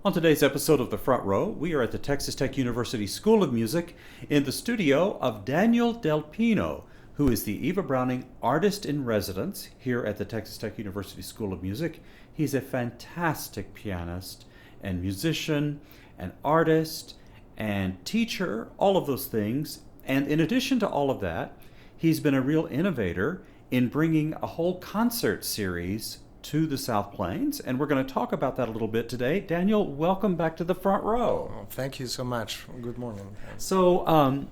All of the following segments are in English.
On today's episode of The Front Row, we are at the Texas Tech University School of Music in the studio of Daniel Del Pino, who is the Eva Browning Artist in Residence here at the Texas Tech University School of Music. He's a fantastic pianist and musician and artist and teacher, all of those things. And in addition to all of that, he's been a real innovator in bringing a whole concert series to the South Plains, and we're going to talk about that a little bit today. Daniel, welcome back to the Front Row. Oh, thank you so much. Good morning. So,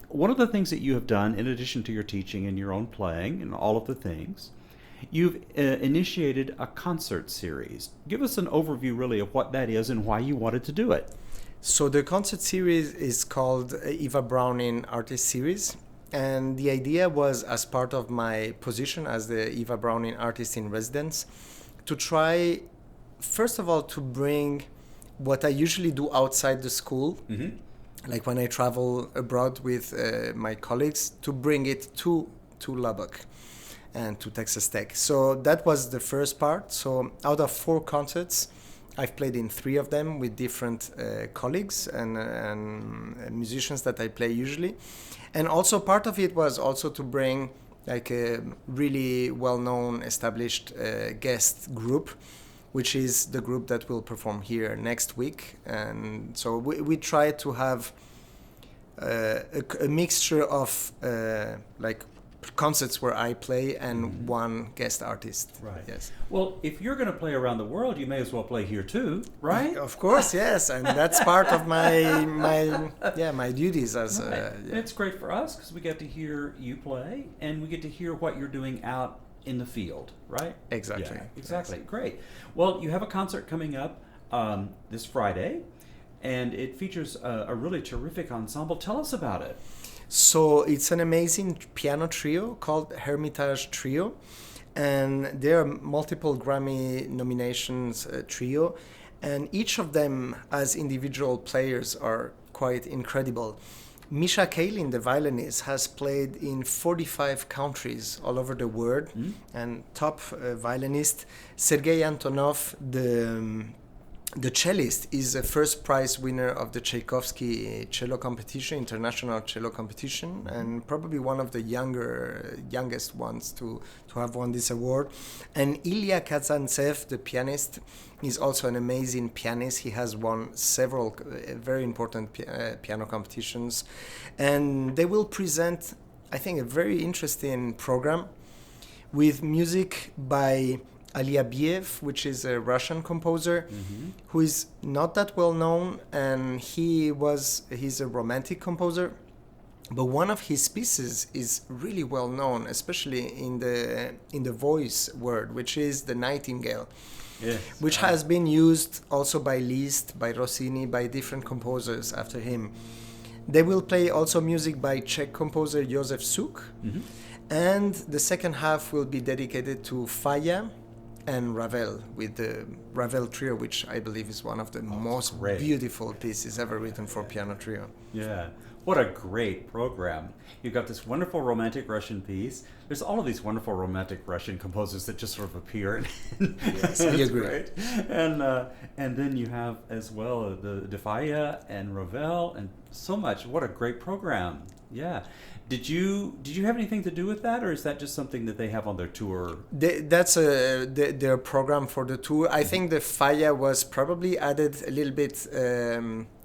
one of the things that you have done, in addition to your teaching and your own playing and all of the things, you've initiated a concert series. Give us an overview, really, of what that is and why you wanted to do it. So the concert series is called Eva Browning Artist Series. And the idea was, as part of my position as the Eva Browning Artist in Residence, to try, first of all, to bring what I usually do outside the school, like when I travel abroad with my colleagues, to bring it to Lubbock and to Texas Tech. So that was the first part. So out of 4 concerts, I've played in 3 of them with different colleagues and musicians that I play usually. And also part of it was also to bring like a really well-known established guest group, which is the group that will perform here next week. And so we try to have a mixture of like concerts where I play and one guest artist. Right. Yes. Well, if you're going to play around the world, you may as well play here too, right? Of course, yes, and that's part of my duties as. Right. Yeah. It's great for us because we get to hear you play and we get to hear what you're doing out in the field, right? Exactly. Yeah, exactly. Yes. Great. Well, you have a concert coming up this Friday, and it features a really terrific ensemble. Tell us about it. So it's an amazing piano trio called Hermitage Trio, and there are multiple Grammy nominations trio, and each of them as individual players are quite incredible. Misha Kalin, the violinist, has played in 45 countries all over the world, and top violinist Sergei Antonov, the cellist, is a first prize winner of the Tchaikovsky cello competition, international cello competition, and probably one of the youngest ones to have won this award. And Ilya Kazantsev, the pianist, is also an amazing pianist. He has won several very important piano competitions. And they will present, I think, a very interesting program with music by Aliabiev, which is a Russian composer, who is not that well known, and he's a romantic composer, but one of his pieces is really well known, especially in the voice world, which is the Nightingale, Yes. which has been used also by Liszt, by Rossini, by different composers after him. They will play also music by Czech composer Josef Suk, and the second half will be dedicated to Falla and Ravel, with the Ravel trio, which I believe is one of the most great. beautiful pieces ever written for piano trio. Yeah. What a great program. You've got this wonderful romantic Russian piece. There's all of these wonderful romantic Russian composers that just sort of appear. Yes, I agree. Great. And then you have as well the Falla and Ravel and so much. What a great program. Yeah. Did you have anything to do with that, or is that just something that they have on their tour? That's their program for the tour. I think the Falla was probably added a little bit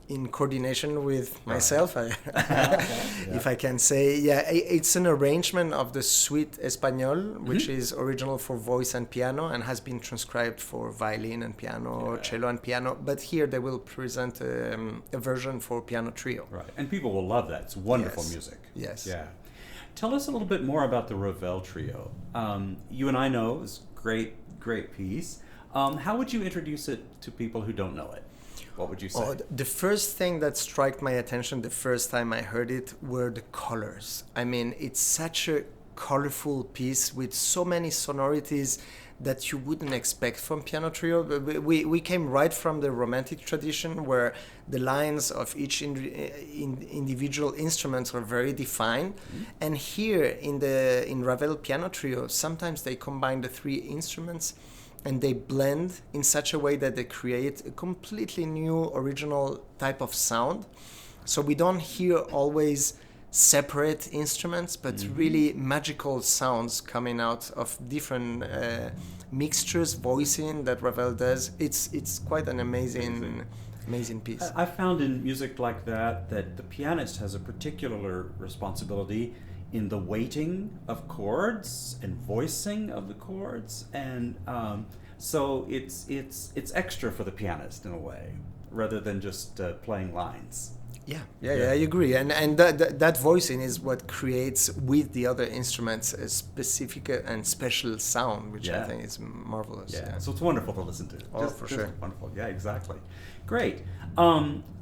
in coordination with myself, if I can say. Yeah, it's an arrangement of the Suite Espagnole, which is original for voice and piano and has been transcribed for violin and piano, cello and piano. But here they will present a version for piano trio. Right, and people will love that. It's wonderful Yes. music. Yes. Yeah. Tell us a little bit more about the Ravel Trio. You and I know it's a great piece. How would you introduce it to people who don't know it? What would you say? Oh, the first thing that struck my attention the first time I heard it were the colors. I mean, it's such a colorful piece with so many sonorities that you wouldn't expect from piano trio. We came right from the romantic tradition where the lines of each individual instruments are very defined. And here in Ravel piano trio, sometimes they combine the 3 instruments and they blend in such a way that they create a completely new original type of sound. So we don't hear always separate instruments, but really magical sounds coming out of different mixtures, voicing that Ravel does. It's quite an amazing piece. I found in music like that the pianist has a particular responsibility in the weighting of chords and voicing of the chords, and so it's extra for the pianist in a way, rather than just playing lines. Yeah, I agree, and that voicing is what creates with the other instruments a specific and special sound, which I think is marvelous. Yeah, so it's wonderful to listen to. Oh, for sure. Wonderful. Yeah, exactly. Great.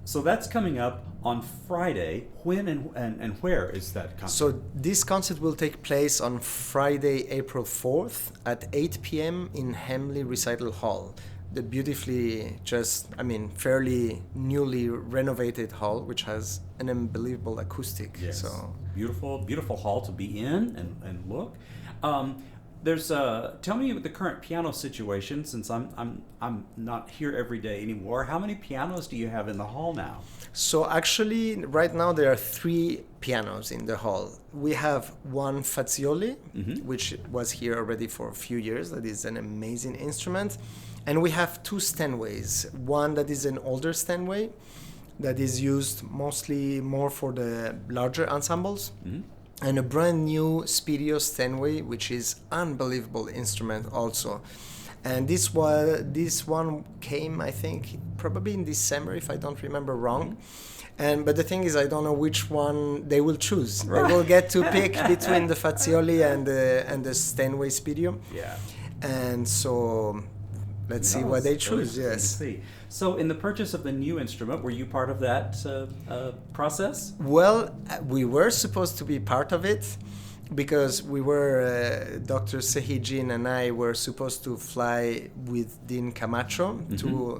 So that's coming up on Friday. When and where is that concert? So this concert will take place on Friday, April 4th at 8 p.m. in Hamley Recital Hall. The beautifully fairly newly renovated hall, which has an unbelievable acoustic. Yes. So beautiful hall to be in and look. Tell me the current piano situation, since I'm not here every day anymore. How many pianos do you have in the hall now? So actually, right now there are 3 pianos in the hall. We have one Fazioli, which was here already for a few years. That is an amazing instrument. And we have 2 Steinways. One that is an older Steinway that is used mostly more for the larger ensembles. And a brand new Spirio Steinway, which is unbelievable instrument also. And this one came, I think, probably in December, if I don't remember wrong. But the thing is, I don't know which one they will choose. Right. They will get to pick between the Fazioli and the Steinway Spirio. Yeah. And so let's see what they choose. Yes. See. So, in the purchase of the new instrument, were you part of that process? Well, we were supposed to be part of it because we were, Dr. Sehijin and I were supposed to fly with Dean Camacho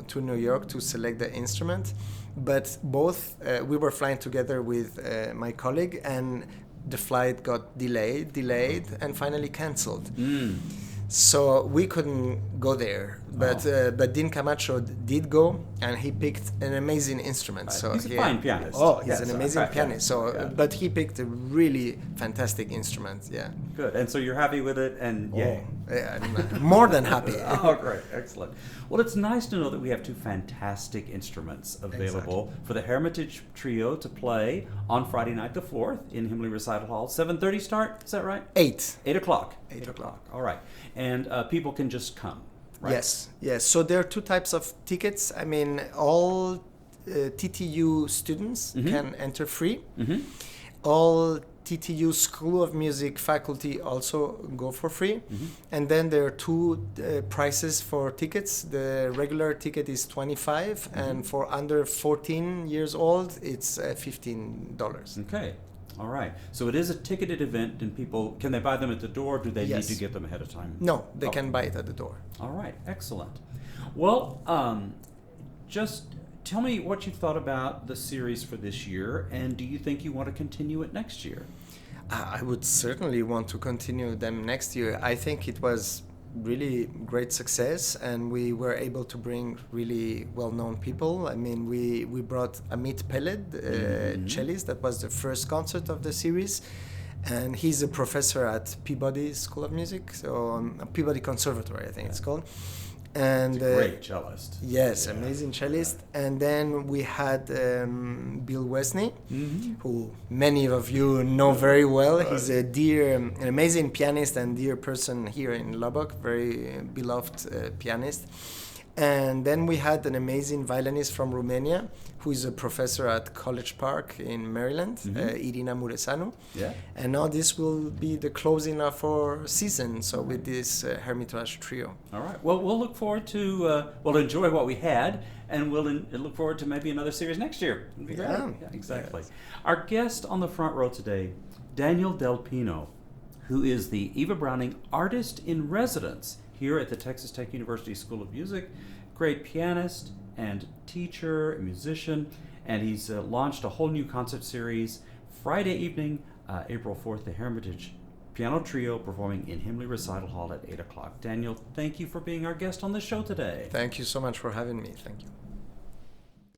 to New York to select the instrument. But both, we were flying together with my colleague, and the flight got delayed, and finally canceled. So we couldn't go there, but Dean Camacho did go, and he picked an amazing instrument. So he's a fine pianist. Oh, he's an amazing pianist. So, but he picked a really fantastic instrument. Yeah. Good. And so you're happy with it, and yay. Yeah, more than happy. Oh, great, excellent. Well, it's nice to know that we have 2 fantastic instruments available for the Hermitage Trio to play on Friday night the 4th in Himley Recital Hall. 7:30 start. Is that right? 8. 8 o'clock. 8 o'clock. All right. And people can just come, right? Yes. So there are 2 types of tickets. I mean, all TTU students can enter free. All TTU School of Music faculty also go for free. And then there are 2 prices for tickets. The regular ticket is $25, and for under 14 years old, it's $15. Okay. All right. So it is a ticketed event, and people, can they buy them at the door, or do they need to get them ahead of time? No, they can buy it at the door. All right. Excellent. Well, just tell me what you thought about the series for this year, and do you think you want to continue it next year? I would certainly want to continue them next year. I think it was really great success, and we were able to bring really well-known people. I mean, we brought Amit Peled, cellist. That was the first concert of the series, and he's a professor at Peabody School of Music, so Peabody Conservatory, I think it's called. And he's a great cellist. Yes, amazing cellist. And then we had Bill Wesney, who many of you know very well. He's a an amazing pianist and dear person here in Lubbock, very beloved pianist. And then we had an amazing violinist from Romania, who is a professor at College Park in Maryland, Irina Mureșanu. Yeah. And now this will be the closing of our season, so with this Hermitage Trio. All right. Well, we'll look forward to, we'll enjoy what we had, and we'll look forward to maybe another series next year. It'll be great. Yeah, exactly. Yes. Our guest on the front row today, Daniel Del Pino, who is the Eva Browning Artist in Residence here at the Texas Tech University School of Music, great pianist and teacher, and musician, and he's launched a whole new concert series Friday evening, April 4th, the Hermitage piano trio performing in Himley Recital Hall at 8 o'clock. Daniel, thank you for being our guest on the show today. Thank you so much for having me. Thank you.